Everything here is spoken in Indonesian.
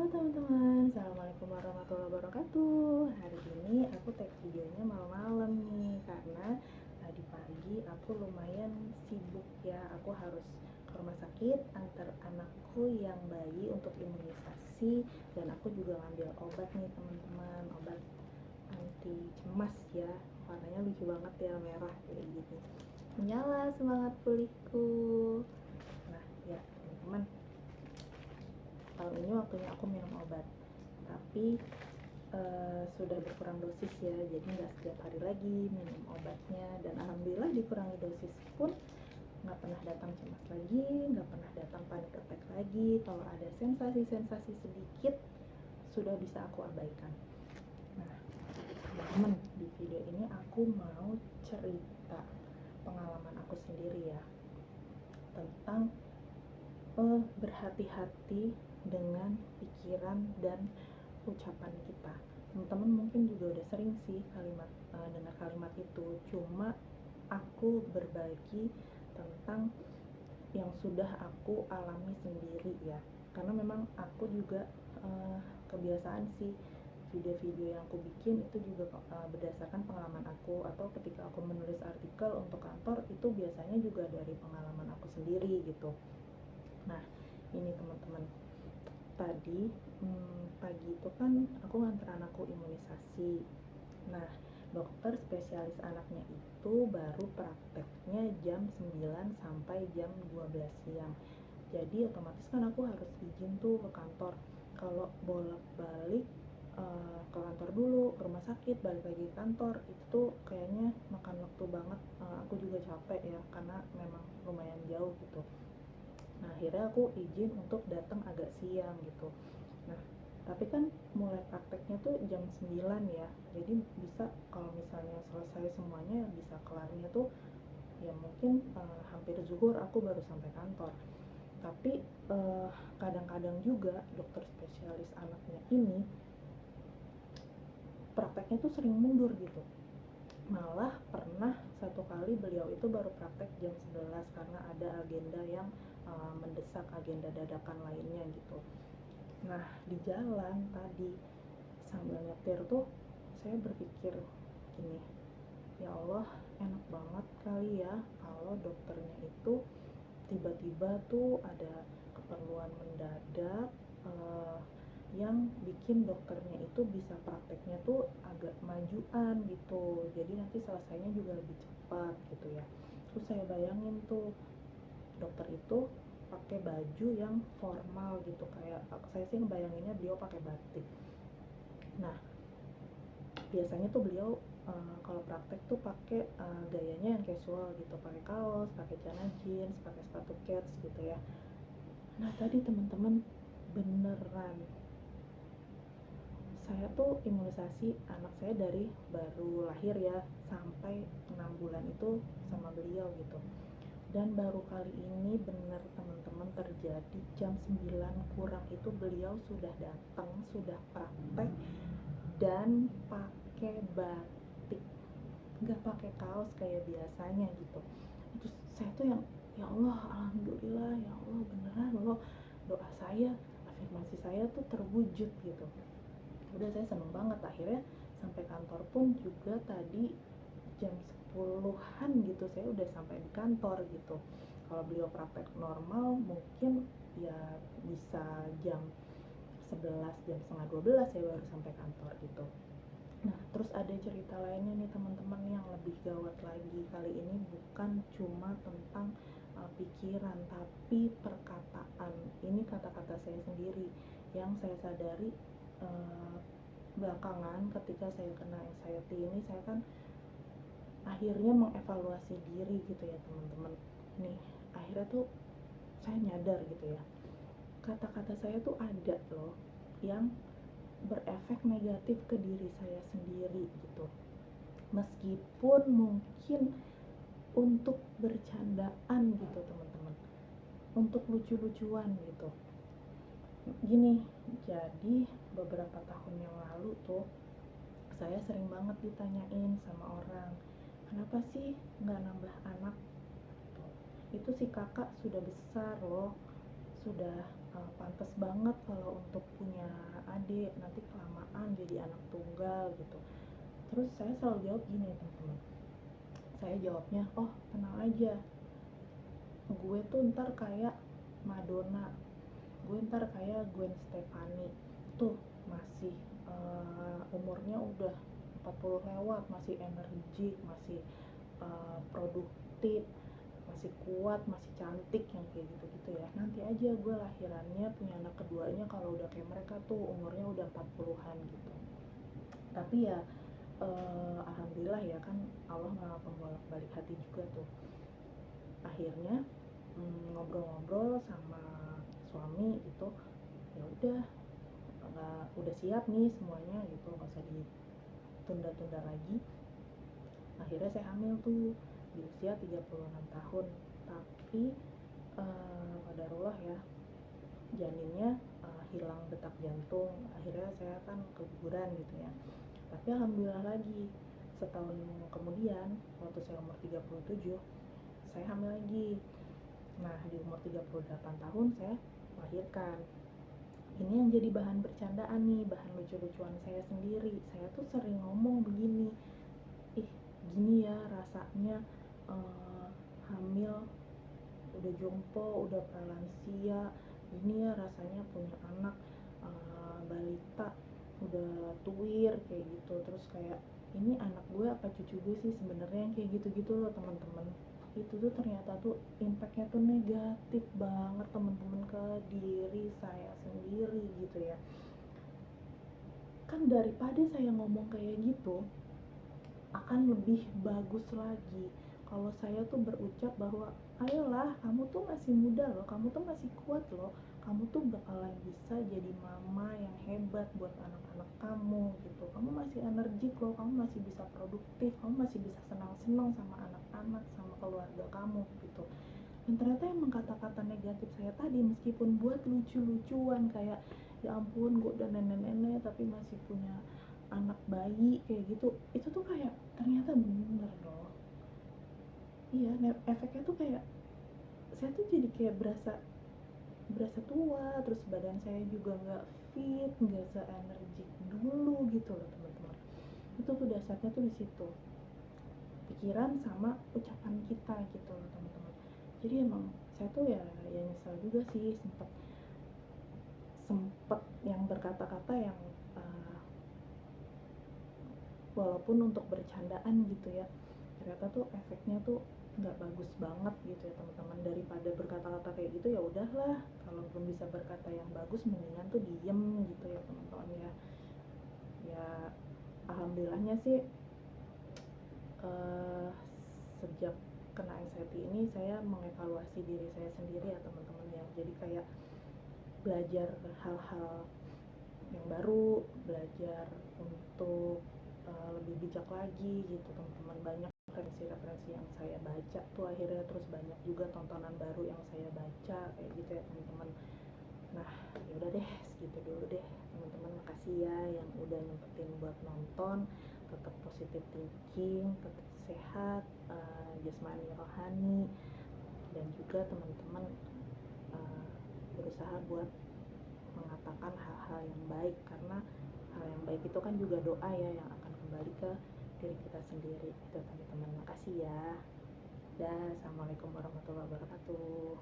teman-teman, Assalamualaikum warahmatullahi wabarakatuh. Hari ini aku tag videonya malam-malam nih, karena tadi pagi aku lumayan sibuk ya. Aku harus ke rumah sakit antar anakku yang bayi untuk imunisasi, dan aku juga ngambil obat nih teman-teman, obat anti cemas ya. Warnanya lucu banget ya, merah kayak gini. Menyala semangat pulihku. Nah ya teman-teman, tahun ini waktunya aku minum obat, tapi sudah berkurang dosis ya, jadi nggak setiap hari lagi minum obatnya, dan alhamdulillah dikurangi dosis pun nggak pernah datang cemas lagi, nggak pernah datang panic attack lagi. Kalau ada sensasi-sensasi sedikit sudah bisa aku abaikan. Nah teman-teman, di video ini aku mau cerita pengalaman aku sendiri ya, tentang berhati-hati dengan pikiran dan ucapan kita. Teman-teman mungkin juga udah sering sih dengar kalimat itu, cuma aku berbagi tentang yang sudah aku alami sendiri ya, karena memang aku juga kebiasaan sih video-video yang aku bikin itu juga berdasarkan pengalaman aku, atau ketika aku menulis artikel untuk kantor itu biasanya juga dari pengalaman aku sendiri gitu. Nah ini teman-teman, tadi pagi itu kan aku nganter anakku imunisasi. Nah dokter spesialis anaknya itu baru prakteknya jam 9 sampai jam 12 siang. Jadi otomatis kan aku harus izin tuh ke kantor. Kalau bolak-balik ke kantor dulu, ke rumah sakit, balik lagi ke kantor, itu tuh kayaknya makan waktu banget. Aku juga capek ya, karena memang lumayan jauh gitu. Nah akhirnya aku izin untuk datang agak siang gitu. Nah tapi kan mulai prakteknya tuh jam 9 ya, jadi bisa kalau misalnya selesai semuanya bisa kelarnya tuh ya mungkin hampir zuhur aku baru sampai kantor. Tapi kadang-kadang juga dokter spesialis anaknya ini prakteknya tuh sering mundur gitu. Malah pernah satu kali beliau itu baru praktek jam 11 karena ada agenda yang mendesak, agenda dadakan lainnya gitu. Nah di jalan tadi sambil nyetir tuh saya berpikir gini, ya Allah enak banget kali ya kalau dokternya itu tiba-tiba tuh ada keperluan mendadak yang bikin dokternya itu bisa prakteknya tuh agak majuan gitu, jadi nanti selesainya juga lebih cepat gitu ya. Terus saya bayangin tuh dokter itu pakai baju yang formal gitu, kayak saya sih ngebayanginnya beliau pakai batik. Nah biasanya tuh beliau kalau praktek tuh pakai gayanya yang casual gitu, pakai kaos, pakai celana jeans, pakai sepatu kets gitu ya. Nah tadi teman-teman, beneran saya tuh imunisasi anak saya dari baru lahir ya sampai 6 bulan itu sama beliau gitu. Dan baru kali ini bener teman-teman terjadi jam 9 kurang itu beliau sudah datang, sudah praktek dan pakai batik, nggak pakai kaos kayak biasanya gitu. Terus saya tuh yang ya Allah, alhamdulillah ya Allah, beneran loh doa saya, afirmasi saya tuh terwujud gitu. Udah saya seneng banget. Akhirnya sampai kantor pun juga tadi jam 10-an gitu saya udah sampai di kantor gitu. Kalau beliau praktek normal mungkin ya bisa jam 11, jam setengah 12 saya baru sampai kantor gitu. Nah terus ada cerita lainnya nih teman-teman yang lebih gawat lagi. Kali ini bukan cuma tentang pikiran, tapi perkataan. Ini kata-kata saya sendiri yang saya sadari belakangan ketika saya kena anxiety ini. Saya kan akhirnya mengevaluasi diri gitu ya teman-teman. Nih akhirnya tuh saya nyadar gitu ya, kata-kata saya tuh ada loh yang berefek negatif ke diri saya sendiri gitu. Meskipun mungkin untuk bercandaan gitu teman-teman, untuk lucu-lucuan gitu. Gini, jadi beberapa tahun yang lalu tuh saya sering banget ditanyain sama orang, kenapa sih nggak nambah anak? Itu si kakak sudah besar loh, sudah pantas banget kalau untuk punya adik, nanti kelamaan jadi anak tunggal gitu. Terus saya selalu jawab gini teman-teman, saya jawabnya, oh tenang aja, gue tuh ntar kayak Madonna, gue ntar kayak Gwen Stefani, tuh masih umurnya udah 40 lewat, masih energik, masih produktif, masih kuat, masih cantik, yang kayak gitu-gitu ya. Nanti aja gue lahirannya punya anak keduanya kalau udah kayak mereka tuh umurnya udah 40-an gitu. Tapi ya alhamdulillah ya kan, Allah maha pembolak-balik hati juga tuh. Akhirnya ngobrol-ngobrol sama suami gitu, ya udah, udah siap nih semuanya gitu, nggak usah ditunda-tunda lagi. Akhirnya saya hamil tuh di usia 36 tahun. Tapi qadarullah ya, janinnya hilang detak jantung. Akhirnya saya kan keguguran gitu ya. Tapi alhamdulillah lagi, setahun kemudian waktu saya umur 37, saya hamil lagi. Nah, di umur 38 tahun saya melahirkan. Ini yang jadi bahan bercandaan nih, bahan lucu-lucuan saya sendiri. Saya tuh sering ngomong begini, ih gini ya rasanya hamil, udah jompo, udah pralansia, gini ya rasanya punya anak balita, udah tuir kayak gitu. Terus kayak, ini anak gue apa cucu gue sih sebenarnya, yang kayak gitu-gitu loh teman-teman. Itu tuh ternyata tuh impactnya tuh negatif banget teman-teman ke diri saya sendiri gitu ya. Kan daripada saya ngomong kayak gitu, akan lebih bagus lagi kalau saya tuh berucap bahwa ayolah, kamu tuh masih muda loh, kamu tuh masih kuat loh, kamu tuh bakalan bisa jadi mama yang hebat buat anak-anak kamu gitu, kamu masih energik loh, kamu masih bisa produktif, kamu masih bisa senang-senang sama anak-anak, sama keluarga kamu gitu. Dan ternyata emang kata-kata negatif saya tadi, meskipun buat lucu-lucuan kayak ya ampun gue udah nenek-nenek tapi masih punya anak bayi kayak gitu, itu tuh kayak ternyata bener loh. Iya, efeknya tuh kayak saya tuh jadi kayak berasa berasa tua, terus badan saya juga nggak fit, nggak se-energik dulu gitu loh teman-teman. Itu tuh dasarnya tuh di situ, pikiran sama ucapan kita gitu loh teman-teman. Jadi emang saya tuh ya nyesal juga sih, sempet yang berkata-kata yang walaupun untuk bercandaan gitu ya, ternyata tuh efeknya tuh nggak bagus banget gitu ya teman-teman. Daripada berkata-kata kayak gitu, ya udahlah, kalau belum bisa berkata yang bagus mendingan tuh diem gitu ya teman-teman ya. Ya alhamdulillahnya sih uh, sejak kena anxiety ini saya mengevaluasi diri saya sendiri ya teman-teman ya. Jadi kayak belajar hal-hal yang baru, belajar untuk lebih bijak lagi gitu teman-teman. Banyak referensi-referensi yang saya baca tuh akhirnya, terus banyak juga tontonan baru yang saya baca kayak gitu ya teman-teman. Nah yaudah deh, segitu dulu deh teman-teman. Makasih ya yang udah nyempetin buat nonton. Tetap positive thinking, tetap sehat, jasmani rohani, dan juga teman-teman berusaha buat mengatakan hal-hal yang baik, karena hal yang baik itu kan juga doa ya yang akan kembali ke diri kita sendiri itu teman-teman. Makasih ya. Dah, assalamualaikum warahmatullahi wabarakatuh.